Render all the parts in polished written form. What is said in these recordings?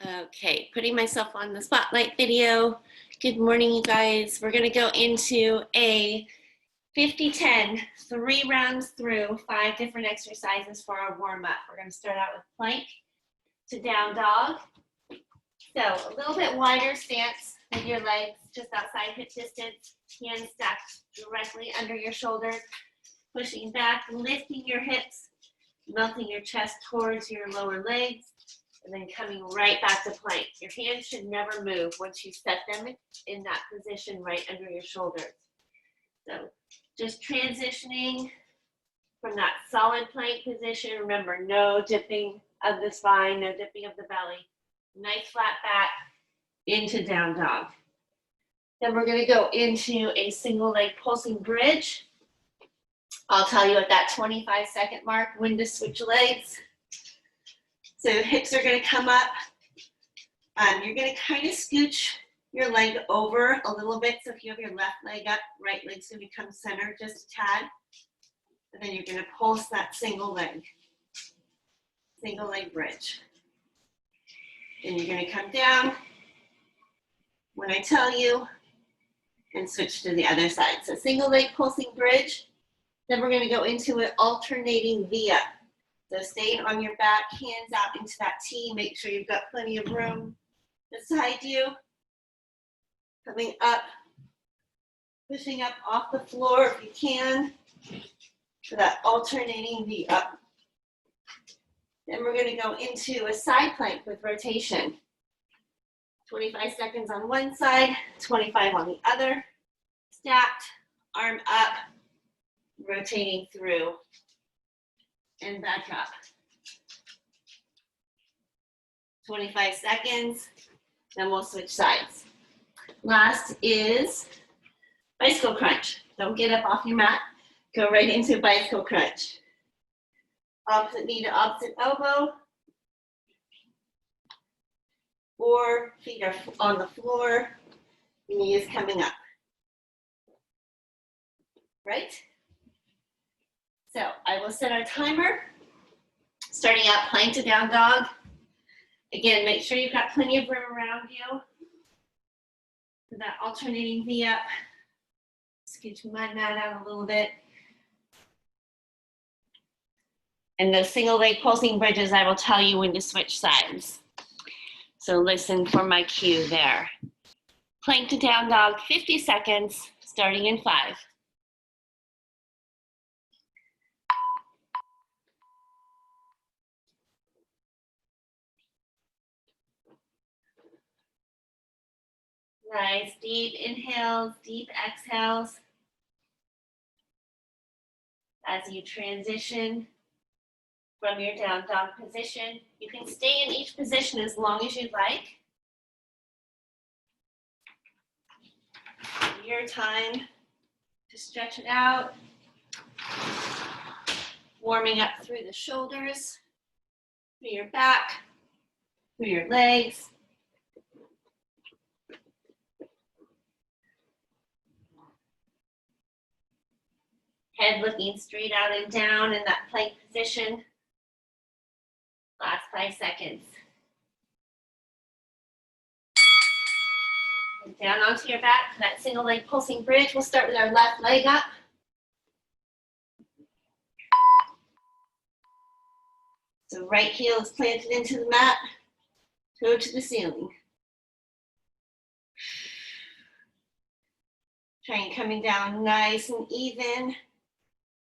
Okay, putting myself on the spotlight video. Good morning, you guys. We're gonna go into a 50-10, 3 rounds through 5 different exercises for our warm-up. We're gonna start out with plank to down dog. So a little bit wider stance with your legs just outside hip distance, hands stacked directly under your shoulders, pushing back, lifting your hips, melting your chest towards your lower legs, and then coming right back to plank. Your hands should never move once you set them in that position right under your shoulders. So just transitioning from that solid plank position. Remember, no dipping of the spine, no dipping of the belly. Nice flat back into down dog. Then we're going to go into a single leg pulsing bridge. I'll tell you at that 25-second mark when to switch legs. So hips are going to come up. You're going to kind of scooch your leg over a little bit. So if you have your left leg up, right leg's going to become center just a tad. And then you're going to pulse that single leg bridge. And you're going to come down when I tell you and switch to the other side. So single leg pulsing bridge. Then we're going to go into an alternating V-up. So staying on your back, hands out into that T. Make sure you've got plenty of room beside you. Coming up, pushing up off the floor if you can for that alternating V-up. Then we're going to go into a side plank with rotation. 25 seconds on one side, 25 on the other. Stacked, arm up, rotating through and back up. 25 seconds, then we'll switch sides. Last is bicycle crunch. Don't get up off your mat. Go right into bicycle crunch. Opposite knee to opposite elbow. 4 feet are on the floor. Knees coming up. Right? So I will set our timer. Starting out plank to down dog. Again, make sure you've got plenty of room around you. For that alternating V up. Scooch my mat out a little bit. And those single leg pulsing bridges, I will tell you when to switch sides. So listen for my cue there. Plank to down dog, 50 seconds, starting in 5. Nice, deep inhales, deep exhales. As you transition from your down dog position, you can stay in each position as long as you'd like. Your time to stretch it out. Warming up through the shoulders, through your back, through your legs. Head looking straight out and down in that plank position. Last 5 seconds. And down onto your back, that single leg pulsing bridge. We'll start with our left leg up. So right heel is planted into the mat, toe to the ceiling. Try and coming down nice and even.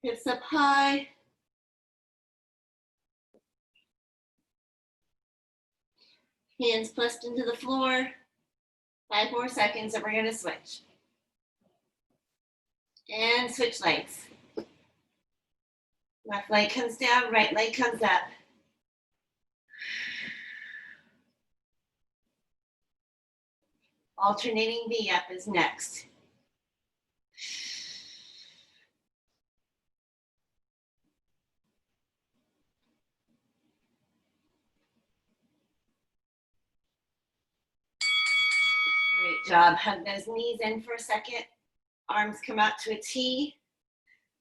Hips up high. Hands pressed into the floor. 5 more seconds and we're going to switch. And switch legs. Left leg comes down, right leg comes up. Alternating V up is next. Great job. Hug those knees in for a second. Arms come out to a T.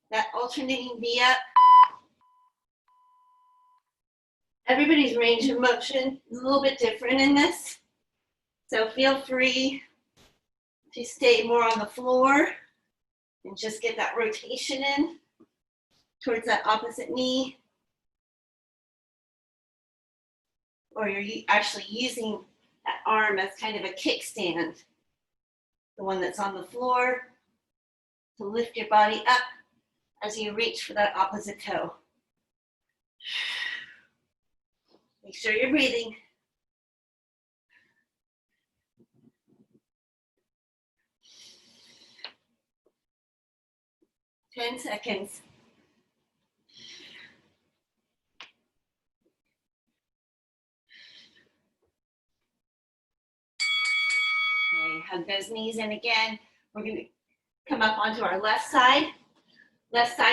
That alternating V up. Everybody's range of motion is a little bit different in this. So feel free to stay more on the floor and just get that rotation in towards that opposite knee. Or you're actually using that arm as kind of a kickstand, the one that's on the floor, to lift your body up as you reach for that opposite toe. Make sure you're breathing. 10 seconds. Okay, hug those knees in again. We're going to come up onto our left side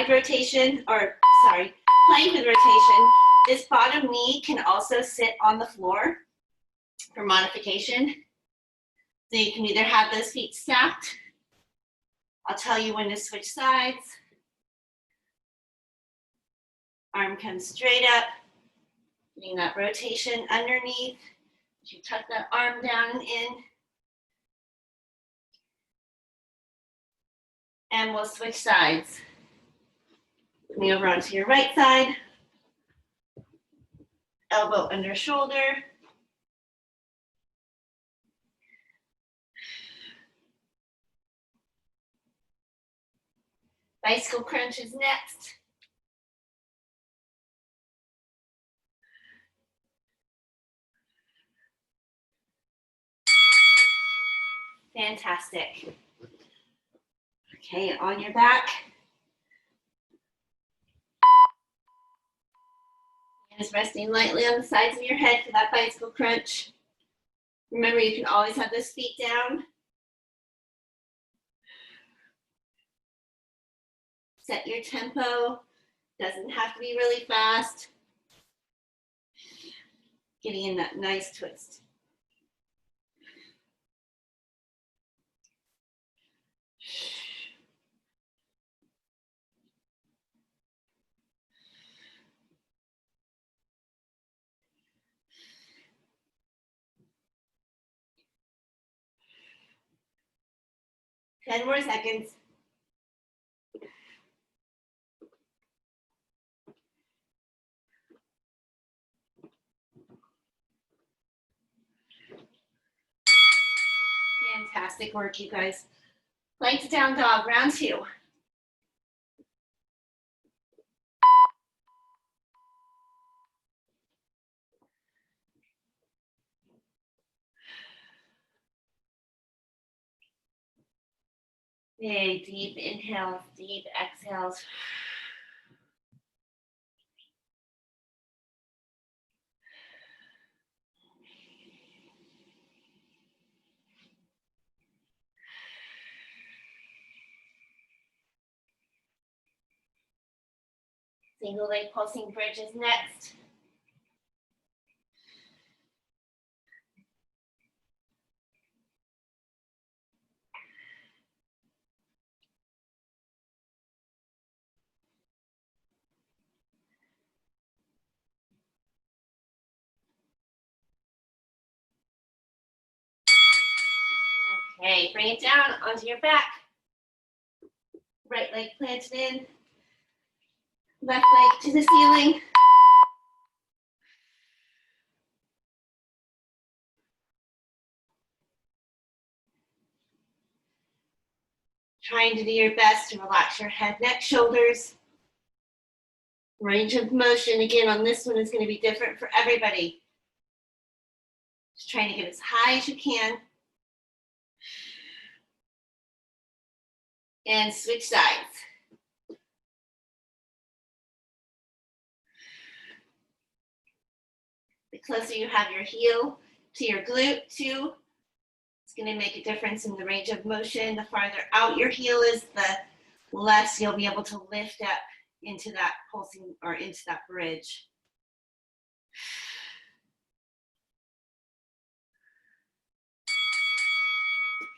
rotation, or sorry, plank with rotation. This bottom knee can also sit on the floor for modification. So you can either have those feet stacked. I'll tell you when to switch sides. Arm comes straight up, getting that rotation underneath. You tuck that arm down and in. And we'll switch sides. Coming over onto your right side. Elbow under shoulder. Bicycle crunch is next. Fantastic. Okay, on your back. Hands resting lightly on the sides of your head for that bicycle crunch. Remember, you can always have those feet down. Set your tempo. Doesn't have to be really fast. Getting in that nice twist. Ten more seconds. Fantastic work, you guys. Plank to down dog, round 2. Okay, deep inhales, deep exhales. Single leg pulsing bridge is next. Okay, bring it down onto your back. Right leg planted in. Left leg to the ceiling. Trying to do your best to relax your head, neck, shoulders. Range of motion, again, on this one is going to be different for everybody. Just trying to get as high as you can. And switch sides. The closer you have your heel to your glute, too, it's going to make a difference in the range of motion. The farther out your heel is, the less you'll be able to lift up into that pulsing or into that bridge.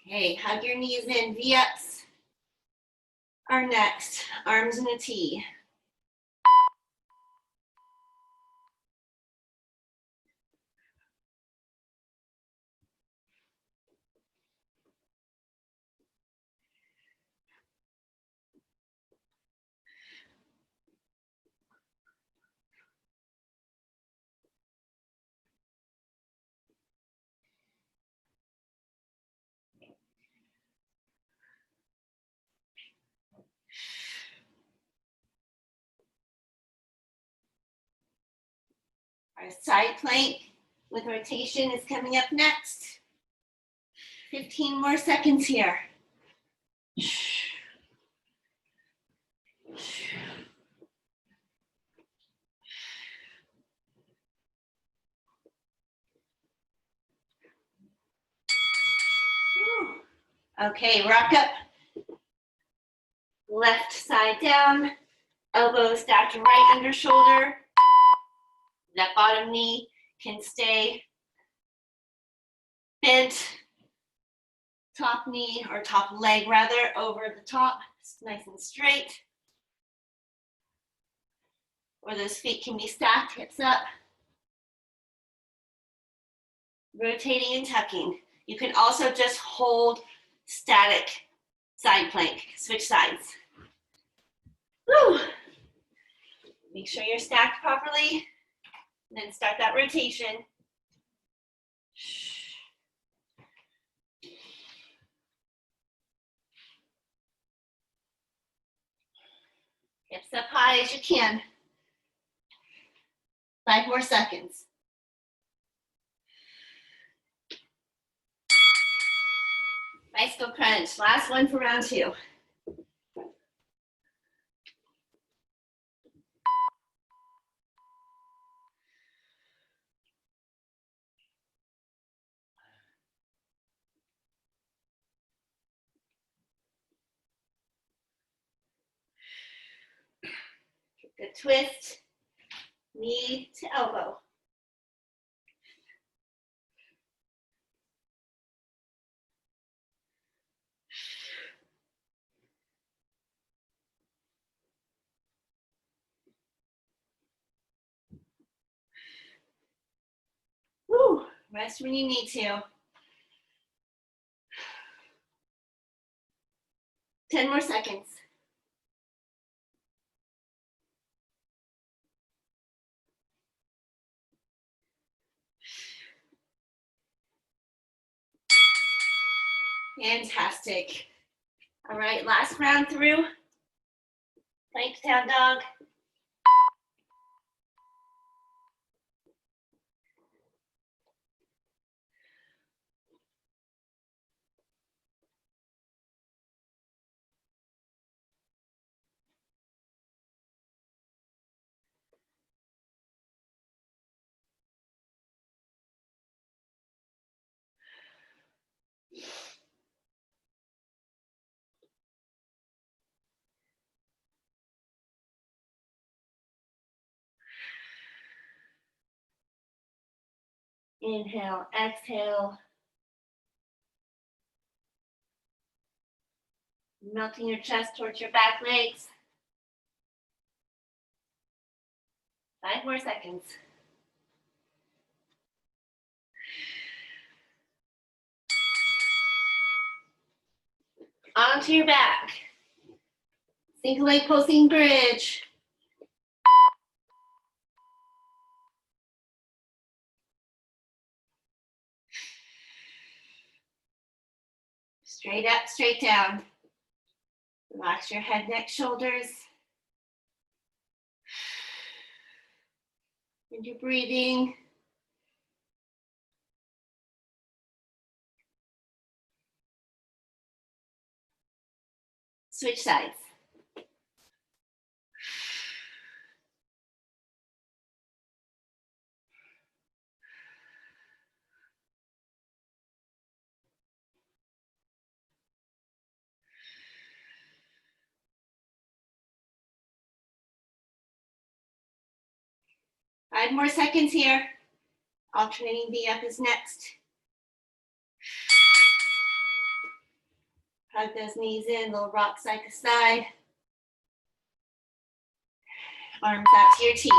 Okay, hug your knees in, V-ups are next, arms in a T. Our side plank with rotation is coming up next. 15 more seconds here. Okay, rock up. Left side down, elbow stacked right under shoulder. That bottom knee can stay bent. Top knee or top leg rather over the top, nice and straight. Or those feet can be stacked, hips up. Rotating and tucking. You can also just hold static side plank, switch sides. Woo. Make sure you're stacked properly, and then start that rotation. Hips up high as you can. 5 more seconds. Bicycle crunch, last one for round 2. Good twist, knee to elbow. Woo. Rest when you need to. 10 more seconds. Fantastic. All right, last round through. Plank down dog. Inhale, exhale. Melting your chest towards your back legs. 5 more seconds. Onto your back. Single leg pulsing bridge. Straight up, straight down. Relax your head, neck, shoulders. And your breathing. Switch sides. Five more seconds here. Alternating V up is next. Hug those knees in, little rock side to side. Arms out to your T.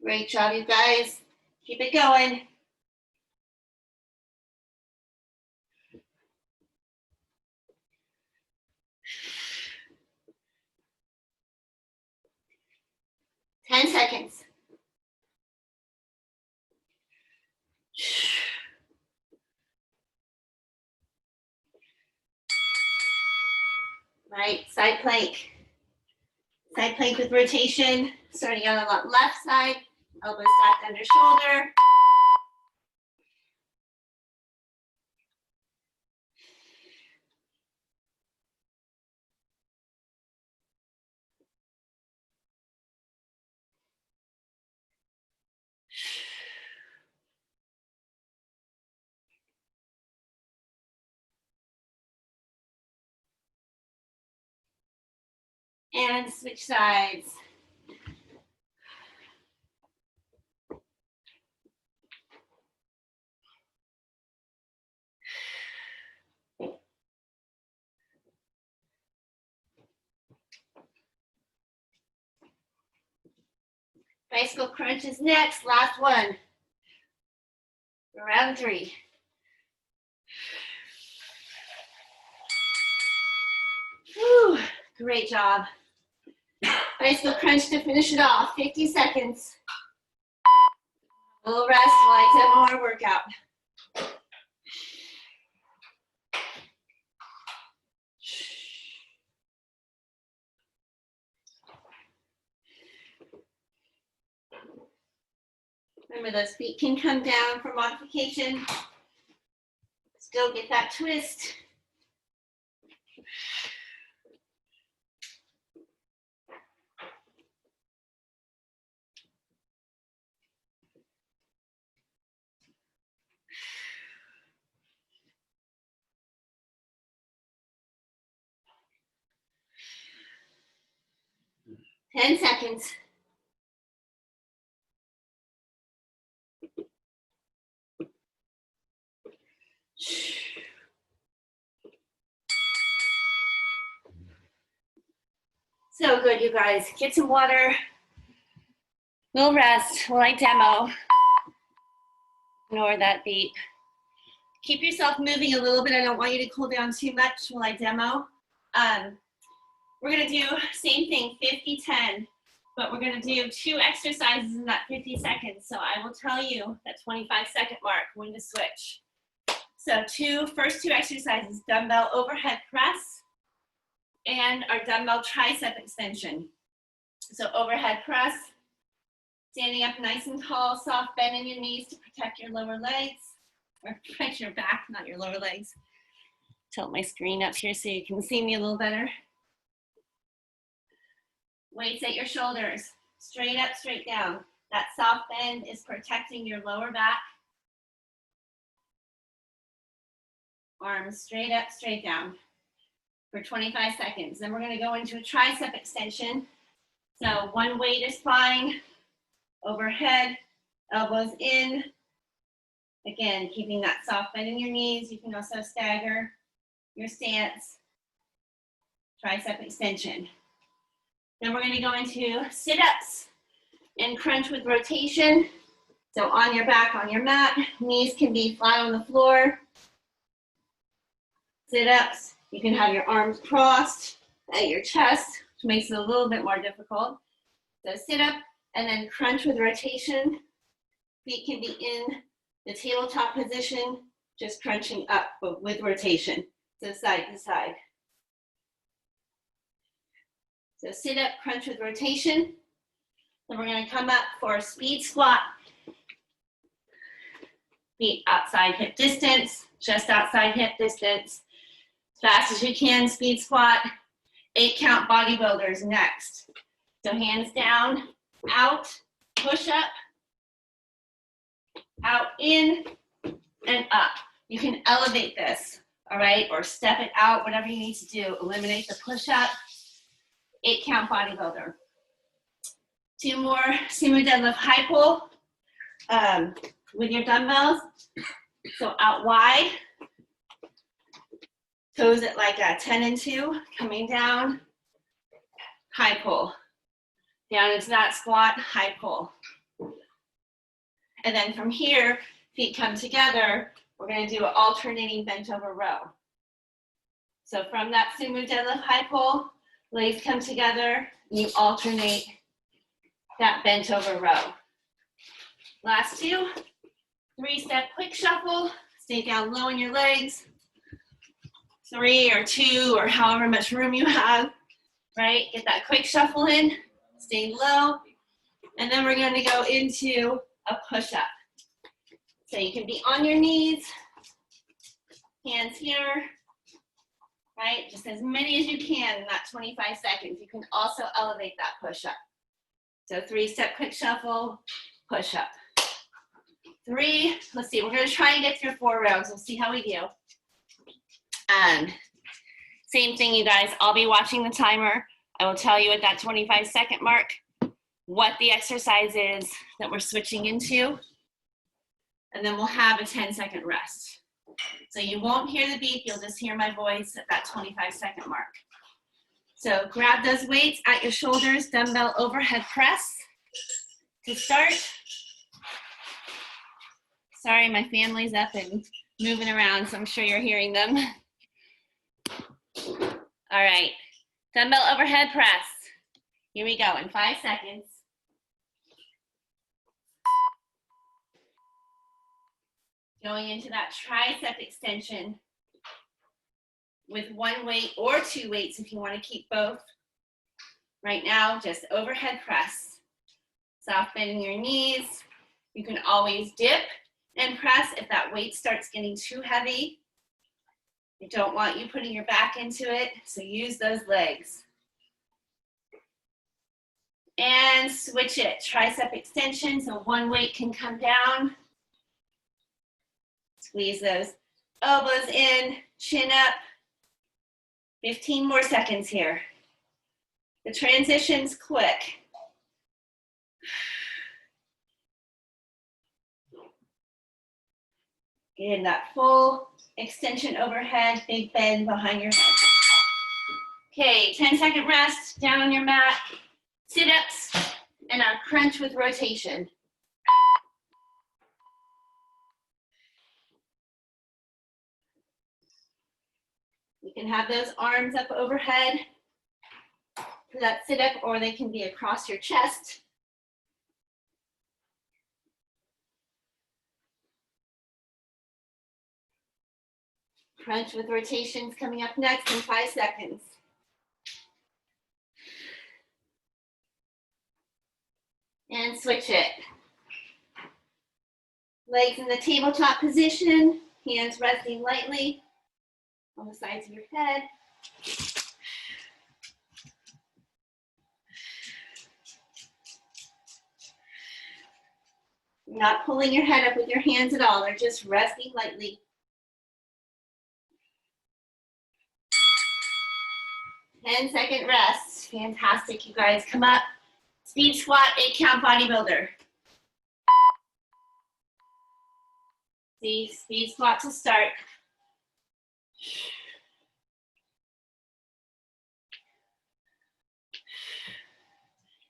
Great job, you guys. Keep it going. 10 seconds. Right, side plank. Side plank with rotation, starting on the left side, elbows stacked under shoulder. And switch sides. Bicycle crunch is next, last one. Round 3. Whew, great job. Bicycle crunch to finish it off, 50 seconds. A little rest while I demo our workout. Remember, those feet can come down for modification. Still get that twist. Ten seconds. So good, you guys. Get some water. We'll rest while I demo. Ignore that beat. Keep yourself moving a little bit. I don't want you to cool down too much while I demo. We're gonna do same thing, 50-10, but we're gonna do 2 exercises in that 50 seconds. So I will tell you that 25-second mark when to switch. So first two exercises, dumbbell overhead press and our dumbbell tricep extension. So overhead press, standing up nice and tall, soft bend in your knees to protect your lower legs, or protect your back, not your lower legs. Tilt my screen up here so you can see me a little better. Weights at your shoulders, straight up, straight down. That soft bend is protecting your lower back. Arms straight up, straight down for 25 seconds. Then we're gonna go into a tricep extension. So one weight is fine, overhead, elbows in. Again, keeping that soft bend in your knees. You can also stagger your stance, tricep extension. Then we're gonna go into sit-ups and crunch with rotation. So on your back, on your mat, knees can be flat on the floor. Sit-ups, you can have your arms crossed at your chest, which makes it a little bit more difficult. So sit-up and then crunch with rotation. Feet can be in the tabletop position, just crunching up, but with rotation. So side to side. So sit up, crunch with rotation. Then we're gonna come up for a speed squat. Feet outside hip distance, just outside hip distance. As fast as you can, speed squat. 8 count bodybuilders next. So hands down, out, push up, out, in, and up. You can elevate this, all right? Or step it out, whatever you need to do. Eliminate the push up. 8 count bodybuilder. 2 more sumo deadlift high pull with your dumbbells. So out wide, toes at like a 10 and 2, coming down, high pull. Down into that squat, high pull. And then from here, feet come together, we're gonna do an alternating bent over row. So from that sumo deadlift high pull, legs come together, you alternate that bent over row. Last two, 3-step quick shuffle. Stay down low in your legs. 3 or 2 or however much room you have, right? Get that quick shuffle in, stay low. And then we're gonna go into a push-up. So you can be on your knees, hands here, right? Just as many as you can in that 25 seconds. You can also elevate that push-up. So 3-step quick shuffle, push-up. 3, let's see, we're gonna try and get through 4 rounds. We'll see how we do. Same thing, you guys. I'll be watching the timer. I will tell you at that 25-second mark what the exercise is that we're switching into. And then we'll have a 10-second rest. So you won't hear the beep, you'll just hear my voice at that 25-second mark. So grab those weights at your shoulders, dumbbell overhead press to start. Sorry, my family's up and moving around, so I'm sure you're hearing them. All right, dumbbell overhead press. Here we go in 5 seconds. Going into that tricep extension with 1 weight or 2 weights if you want to keep both. Right now, just overhead press. Soft bending your knees. You can always dip and press if that weight starts getting too heavy. I don't want you putting your back into it, so use those legs. And switch it, tricep extension, so 1 weight can come down. Squeeze those elbows in, chin up. 15 more seconds here. The transition's quick. Get in that full extension overhead, big bend behind your head. Okay, 10-second rest, down on your mat, sit-ups, and our crunch with rotation. You can have those arms up overhead for that sit-up, or they can be across your chest. Crunch with rotations coming up next in 5 seconds. And switch it. Legs in the tabletop position, hands resting lightly on the sides of your head. You're not pulling your head up with your hands at all, they're just resting lightly. 10-second rest. Fantastic, you guys. Come up. Speed squat, 8-count bodybuilder. See, speed squat to start.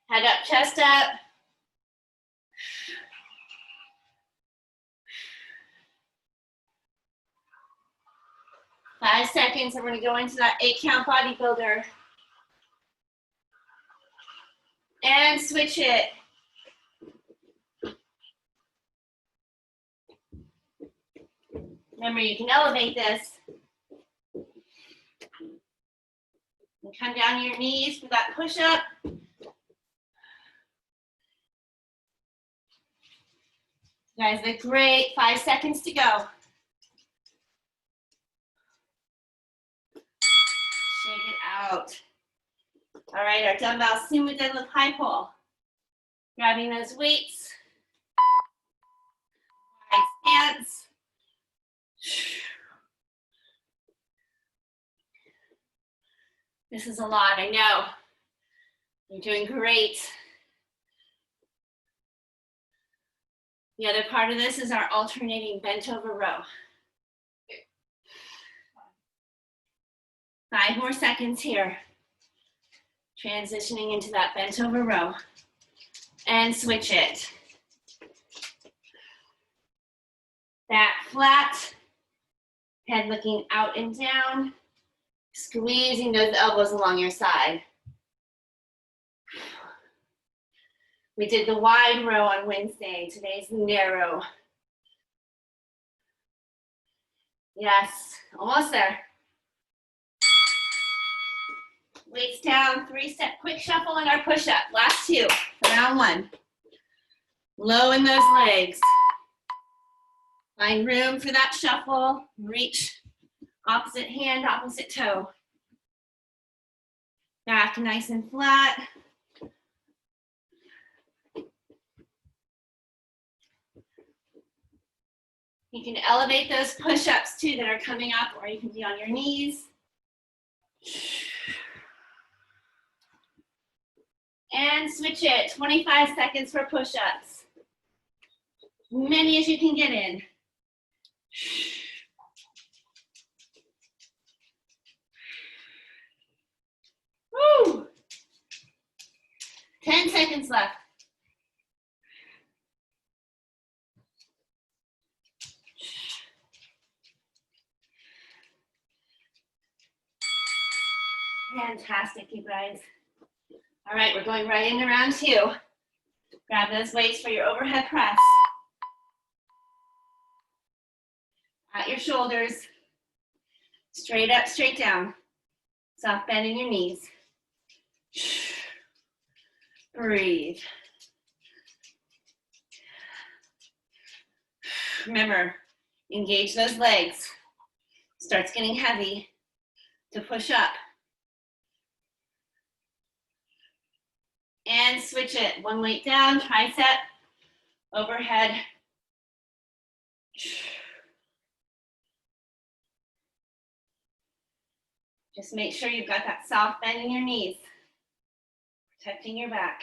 Head up, chest up. Five seconds, and we're gonna go into that 8-count bodybuilder. And switch it. Remember, you can elevate this. And come down to your knees for that push-up. You guys look great. 5 seconds to go. Shake it out. All right, our dumbbell sumo deadlift high pull. Grabbing those weights. Wide stance. This is a lot, I know. You're doing great. The other part of this is our alternating bent over row. 5 more seconds here. Transitioning into that bent over row. And switch it. Back flat. Head looking out and down. Squeezing those elbows along your side. We did the wide row on Wednesday. Today's narrow. Yes, almost there. Weights down, 3-step quick shuffle on our push-up. Last 2, round 1. Low in those legs. Find room for that shuffle. Reach opposite hand, opposite toe. Back nice and flat. You can elevate those push-ups too that are coming up, or you can be on your knees. And switch it, 25 seconds for push-ups. Many as you can get in. Woo! 10 seconds left. Fantastic, you guys. All right, we're going right into round 2. Grab those weights for your overhead press. At your shoulders. Straight up, straight down. Soft bend in your knees. Breathe. Remember, engage those legs. Starts getting heavy to push up. And switch it. One weight down, tricep, overhead. Just make sure you've got that soft bend in your knees, protecting your back.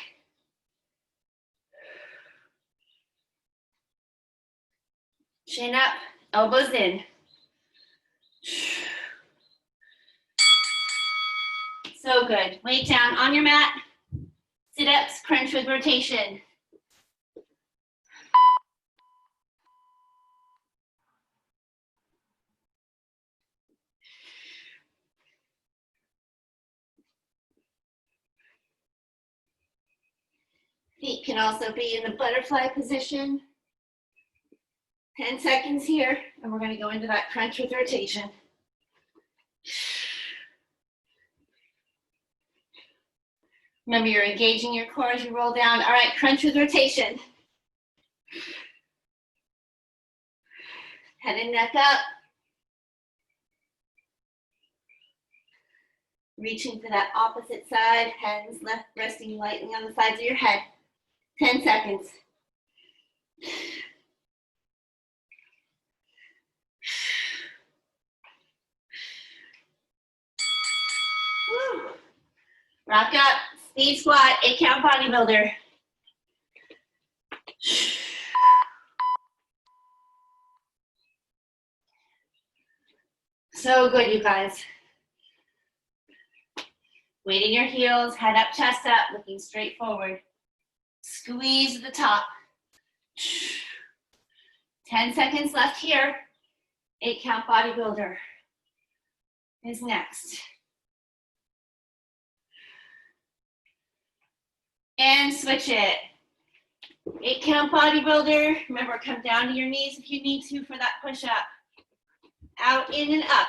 Chin up, elbows in. So good. Weight down on your mat. Sit-ups, crunch with rotation. Feet can also be in the butterfly position. 10 seconds here, and we're going to go into that crunch with rotation. Remember, you're engaging your core as you roll down. All right, crunch with rotation. Head and neck up. Reaching for that opposite side, hands left resting lightly on the sides of your head. 10 seconds. Woo. Rock up, speed squat, 8-count bodybuilder. So good, you guys. Weight in your heels, head up, chest up, looking straight forward. Squeeze at the top. 10 seconds left here. 8-count bodybuilder is next. And switch it. 8-count bodybuilder. Remember, come down to your knees if you need to for that push-up. Out, in, and up.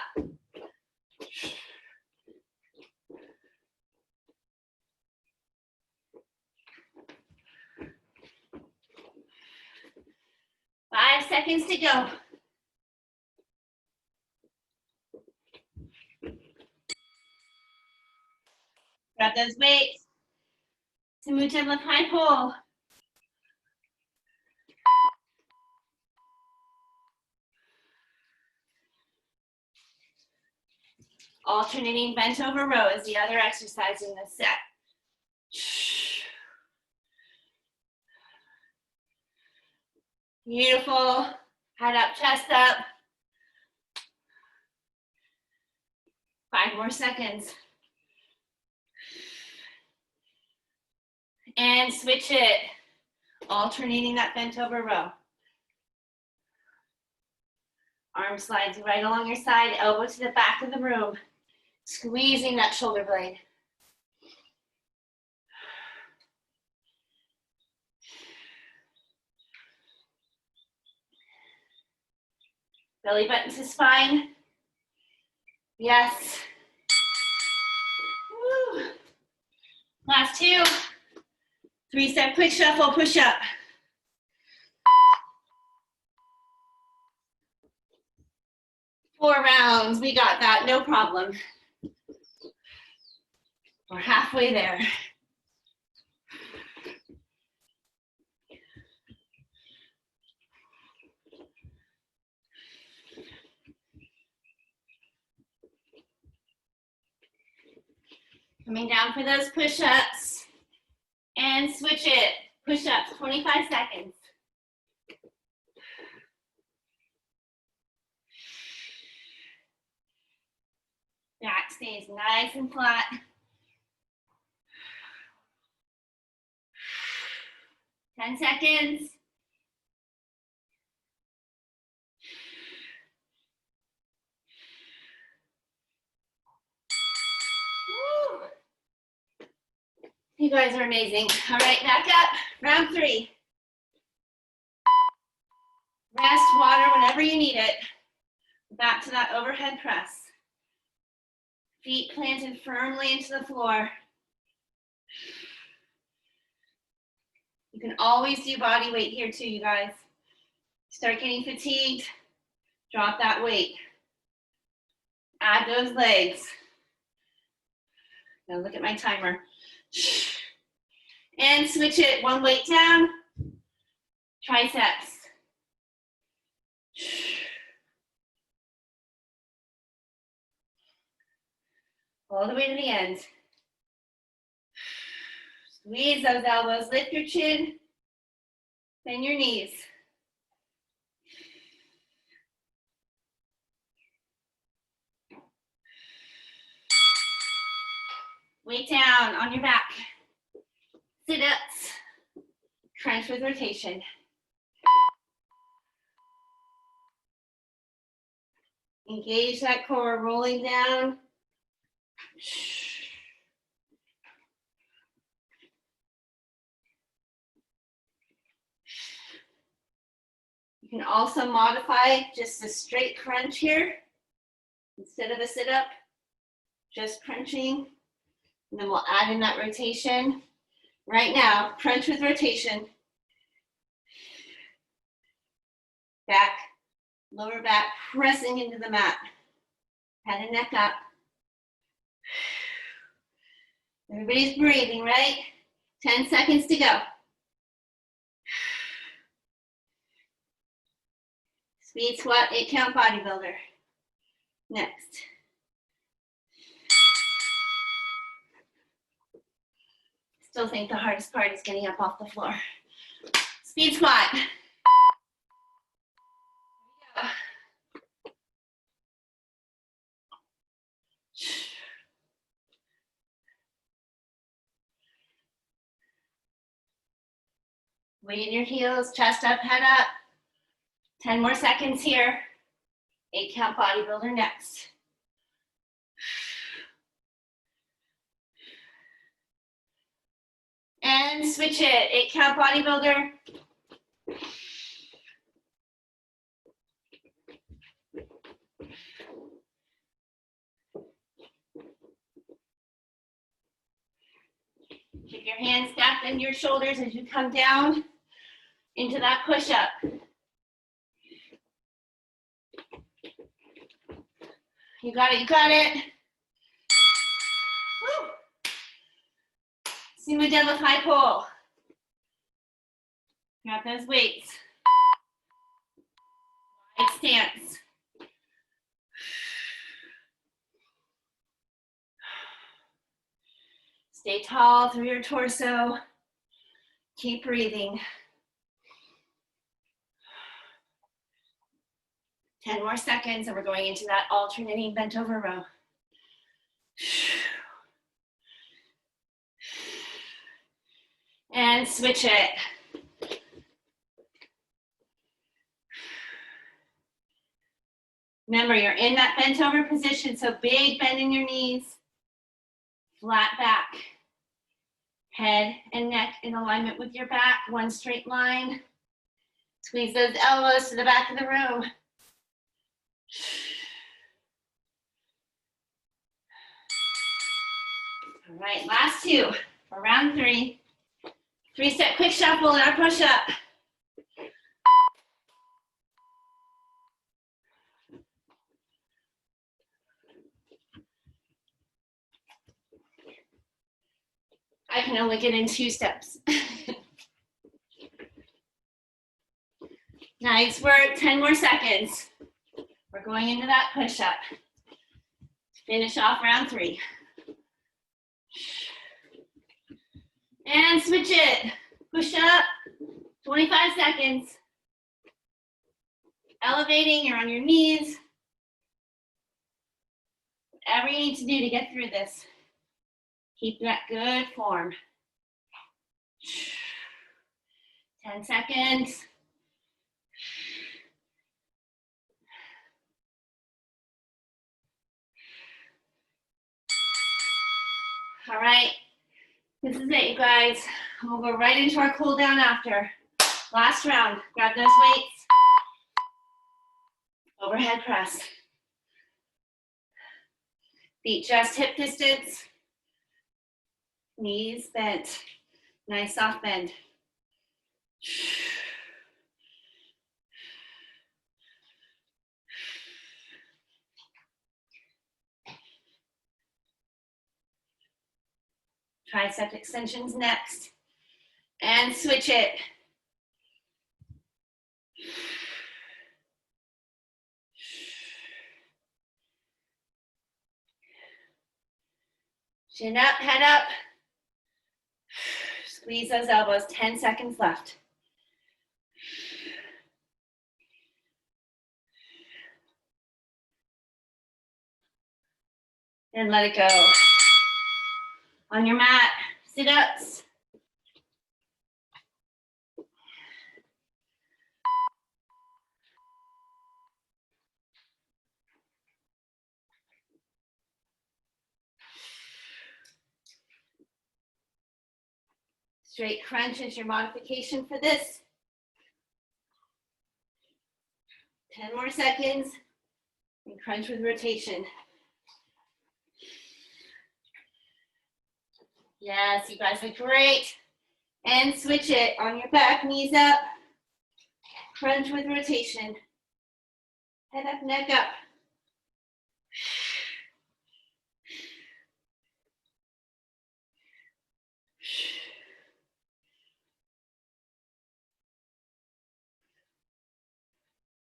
Five seconds to go. Grab those weights. Samudra left high pull. Alternating bent over row is the other exercise in this set. Beautiful. Head up, chest up. 5 more seconds. And switch it. Alternating that bent over row. Arm slides right along your side, elbow to the back of the room. Squeezing that shoulder blade. Belly button to spine. Yes. Woo. Last two. 3-step quick shuffle, push up. Four rounds, we got that, no problem. We're halfway there. Coming down for those push-ups and switch it. Push-ups, 25 seconds. Back stays nice and flat. Ten seconds. Woo. You guys are amazing. All right, back up. Round 3. Rest, water, whenever you need it. Back to that overhead press. Feet planted firmly into the floor. You can always do body weight here too, you guys. Start getting fatigued, drop that weight. Add those legs. Now look at my timer. And switch it, one weight down, triceps. All the way to the end. Squeeze those elbows, lift your chin, bend your knees. Weight down on your back. Sit-ups, crunch with rotation. Engage that core, rolling down. You can also modify just a straight crunch here. Instead of a sit-up, just crunching. And then we'll add in that rotation. Right now, crunch with rotation. Back, lower back, pressing into the mat. Head and neck up. Everybody's breathing, right? 10 seconds to go. Speed squat, 8-count bodybuilder. Next. Still think the hardest part is getting up off the floor. Speed squat. Here we go. Weight in your heels, chest up, head up. 10 more seconds here. 8-count bodybuilder next. And switch it, 8-count bodybuilder. Keep your hands stacked in your shoulders as you come down into that push-up. You got it, you got it. Woo. Sumo deadlift high pull. Grab those weights. Wide stance. Stay tall through your torso. Keep breathing. 10 more seconds and we're going into that alternating bent over row. And switch it. Remember, you're in that bent over position, so big bend in your knees, flat back. Head and neck in alignment with your back, one straight line. Squeeze those elbows to the back of the room. All right, last two for round 3. 3-step quick shuffle and our push-up. I can only get in 2 steps. Nice work, 10 more seconds. We're going into that push-up. Finish off round 3. And switch it. Push up, 25 seconds. Elevating, you're on your knees. Whatever you need to do to get through this. Keep that good form. 10 seconds. All right, this is it, you guys. We'll go right into our cool down after. Last round, grab those weights. Overhead press. Feet just hip distance. Knees bent. Nice soft bend. Tricep extensions next. And switch it. Chin up, head up. Squeeze those elbows, 10 seconds left. And let it go. On your mat, sit-ups. Straight crunch is your modification for this. 10 more seconds. And crunch with rotation. Yes, you guys are great. And switch it on your back, knees up. Crunch with rotation. Head up, neck up.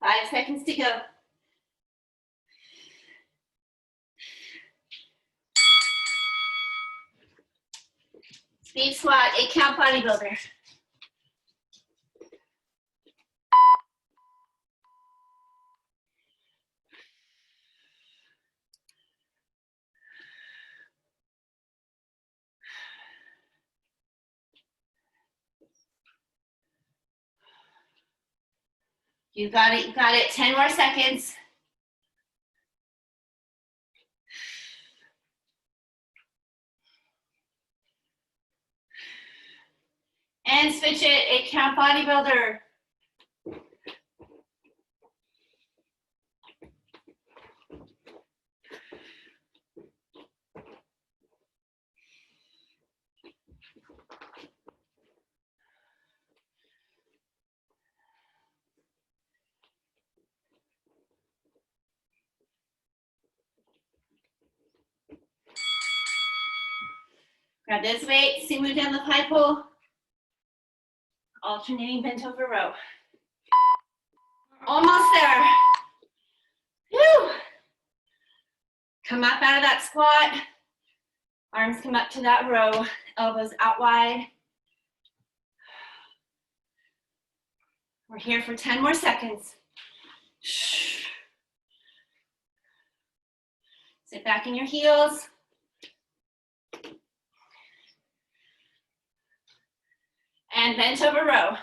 Five seconds to go. Speed squat, 8-count bodybuilder. You got it, you got it. 10 more seconds. And switch it, 8-count bodybuilder. Grab this weight, see move down the pie pole. Alternating bent over row. Almost there. Whew. Come up out of that squat. Arms come up to that row. Elbows out wide. We're here for 10 more seconds. Sit back in your heels. And bent over row.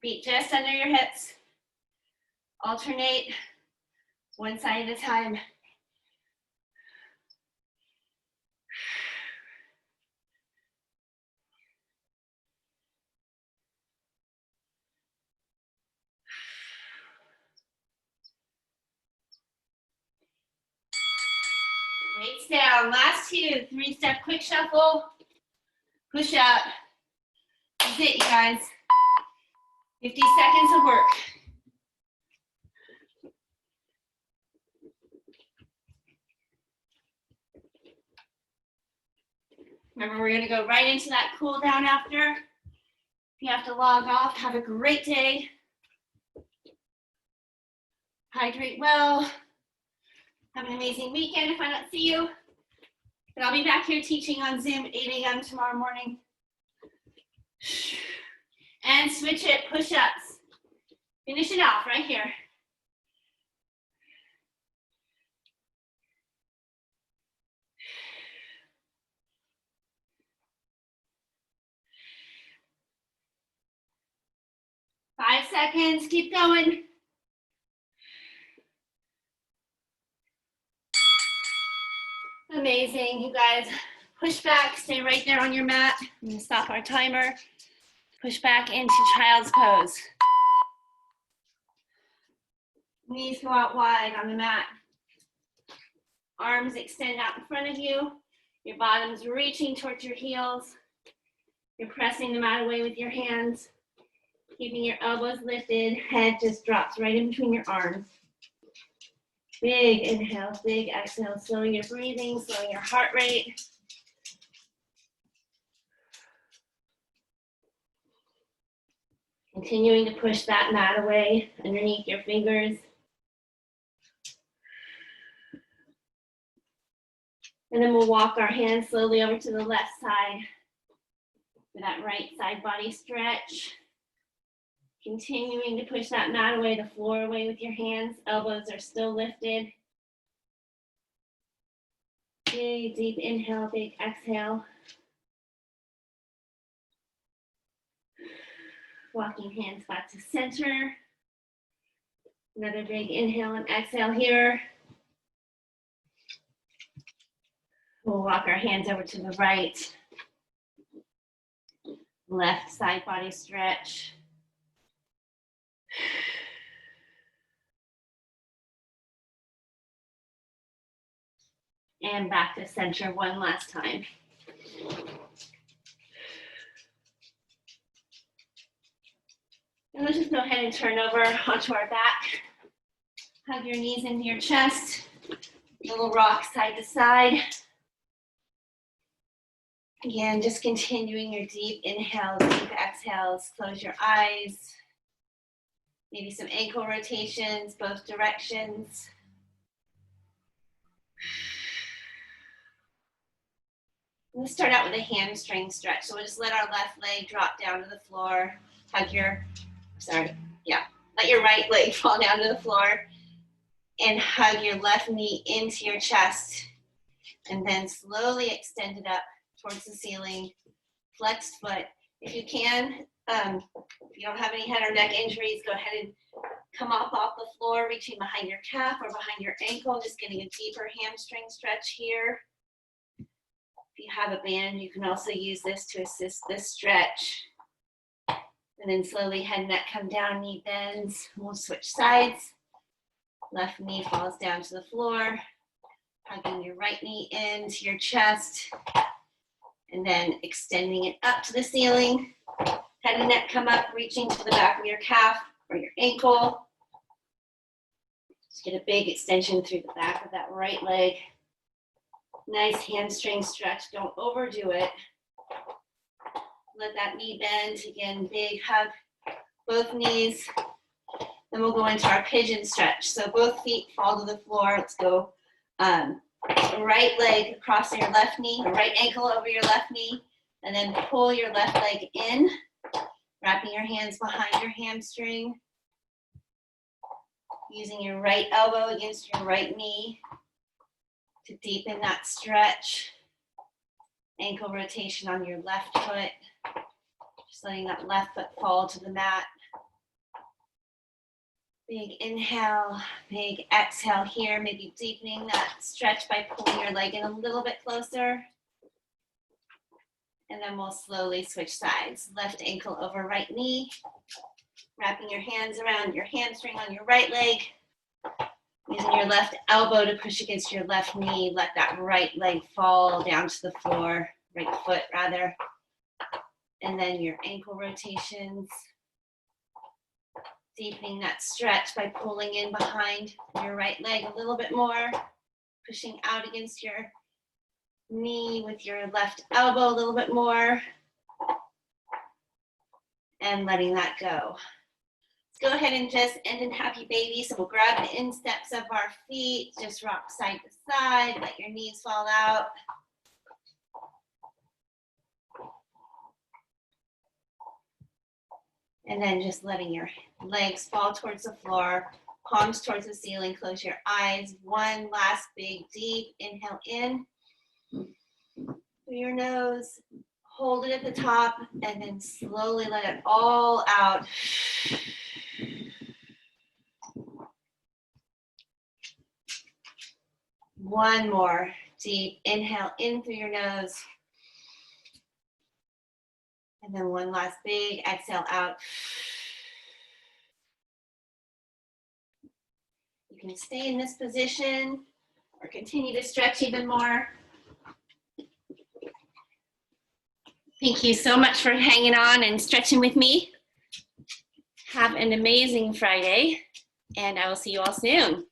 Feet just under your hips. Alternate one side at a time. Weights down. Last two. 3-step quick shuffle. Push up. That's it, you guys. 50 seconds of work. Remember, we're going to go right into that cool down after. If you have to log off, have a great day. Hydrate well. Have an amazing weekend if I don't see you. But I'll be back here teaching on Zoom 8 a.m. tomorrow morning. And switch it, push-ups. Finish it off right here. Five seconds, keep going. Amazing, you guys. Push back, stay right there on your mat. I'm gonna stop our timer. Push back into child's pose. Knees go out wide on the mat. Arms extend out in front of you. Your bottom's reaching towards your heels. You're pressing the mat away with your hands. Keeping your elbows lifted, head just drops right in between your arms. Big inhale, big exhale, slowing your breathing, slowing your heart rate. Continuing to push that mat away underneath your fingers. And then we'll walk our hands slowly over to the left side for that right side body stretch. Continuing to push that mat away, the floor away with your hands. Elbows are still lifted. Big, deep inhale, big exhale. Walking hands back to center. Another big inhale and exhale here. We'll walk our hands over to the right. Left side body stretch. And back to center one last time. And let's just go ahead and turn over onto our back. Hug your knees into your chest. Little rock side to side. Again, just continuing your deep inhales, deep exhales. Close your eyes. Maybe some ankle rotations, both directions. Let's start out with a hamstring stretch. So we'll just let our left leg drop down to the floor. Let your right leg fall down to the floor. And hug your left knee into your chest. And then slowly extend it up towards the ceiling. Flexed foot. If you can, if you don't have any head or neck injuries, go ahead and come off the floor, reaching behind your calf or behind your ankle, just getting a deeper hamstring stretch here. If you have a band, you can also use this to assist this stretch. And then slowly head and neck come down, knee bends. We'll switch sides. Left knee falls down to the floor. Hugging your right knee into your chest. And then extending it up to the ceiling. Head and neck come up, reaching to the back of your calf or your ankle. Just get a big extension through the back of that right leg. Nice hamstring stretch, don't overdo it. Let that knee bend, again, big hug, both knees. Then we'll go into our pigeon stretch. So both feet fall to the floor. Let's go right leg across your left knee, or right ankle over your left knee, and then pull your left leg in, wrapping your hands behind your hamstring, using your right elbow against your right knee to deepen that stretch. Ankle rotation on your left foot, just letting that left foot fall to the mat. Big inhale, big exhale here, maybe deepening that stretch by pulling your leg in a little bit closer. And then we'll slowly switch sides. Left ankle over right knee, wrapping your hands around your hamstring on your right leg. Using your left elbow to push against your left knee, let that right leg fall down to the floor, right foot rather. And then your ankle rotations. Deepening that stretch by pulling in behind your right leg a little bit more, pushing out against your knee with your left elbow a little bit more, and letting that go. Let's go ahead and just end in happy baby. So we'll grab the insteps of our feet, just rock side to side, let your knees fall out. And then just letting your legs fall towards the floor, palms towards the ceiling, close your eyes. One last big deep inhale in through your nose, hold it at the top, and then slowly let it all out. One more deep inhale in through your nose. And then one last big exhale out. You can stay in this position or continue to stretch even more. Thank you so much for hanging on and stretching with me. Have an amazing Friday, and I will see you all soon.